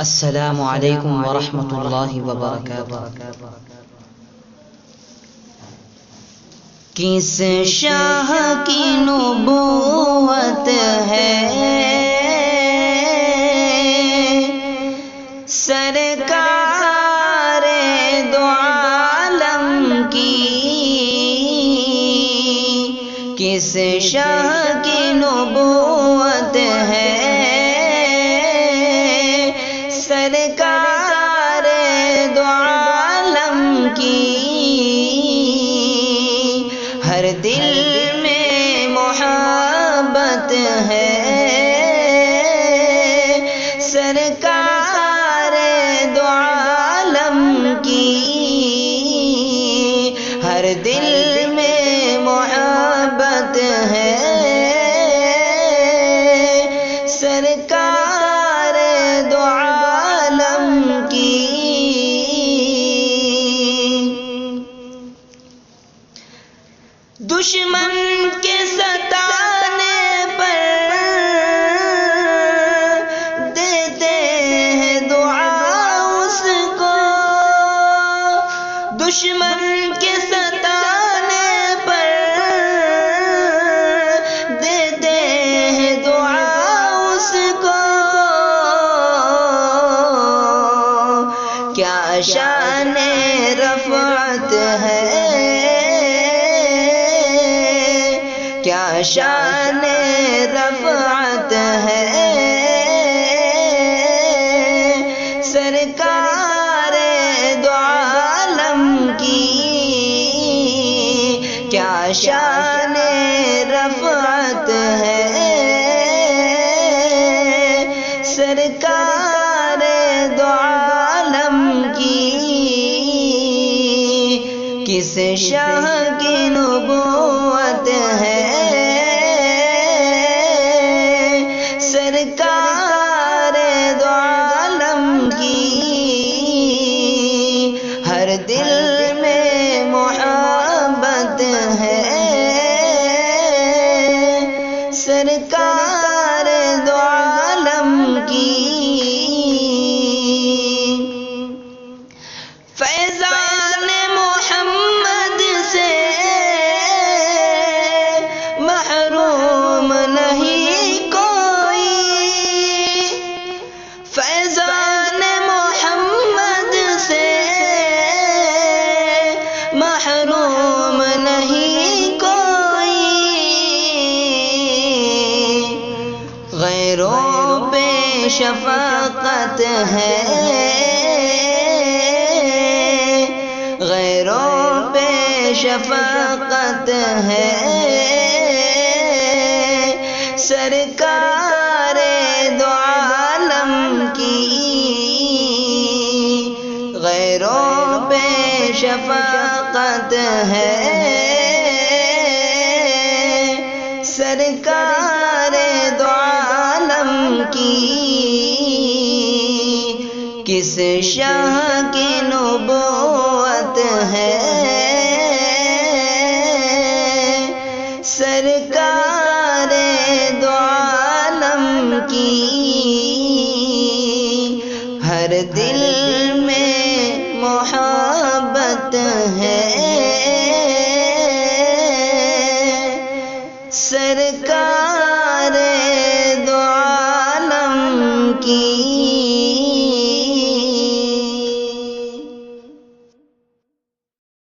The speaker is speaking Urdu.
السلام علیکم ورحمۃ اللہ وبرکاتہ۔ کس شاہ کی نبوت ہے سرکار دو عالم کی، کس شاہ کی نبوت ہے سرکار دو عالم کی، ہر دل میں محبت ہے سرکار دو عالم کی، ہر دل میں محبت ہے سرکار دو عالم کی۔ دشمن کے ستانے پر دیتے ہیں دعا اس کو، دشمن کے ستانے پر دیتے ہیں دعا اس کو، کیا شان رفعت ہے، کیا شان رفعت ہے سرکار دو عالم کی، کیا شان رفعت ہے سرکار دو عالم کی، کس شاہ کی نبوت ہے سرکار دو عالم کی، ہر دل میں محبت ہے سرکار دو عالم کی۔ فیضان محمد سے محروم نہیں کوئی، فیضان محمد سے محروم نہیں کوئی، غیروں پہ شفقت ہے، غیروں پہ شفقت ہے سرکار دو عالم کی، غیروں پہ شفقت ہے سرکار دو عالم کی، کس شاہ کی نبوت ہے سرکار دو عالم کی، ہر دل میں محبت ہے سرکار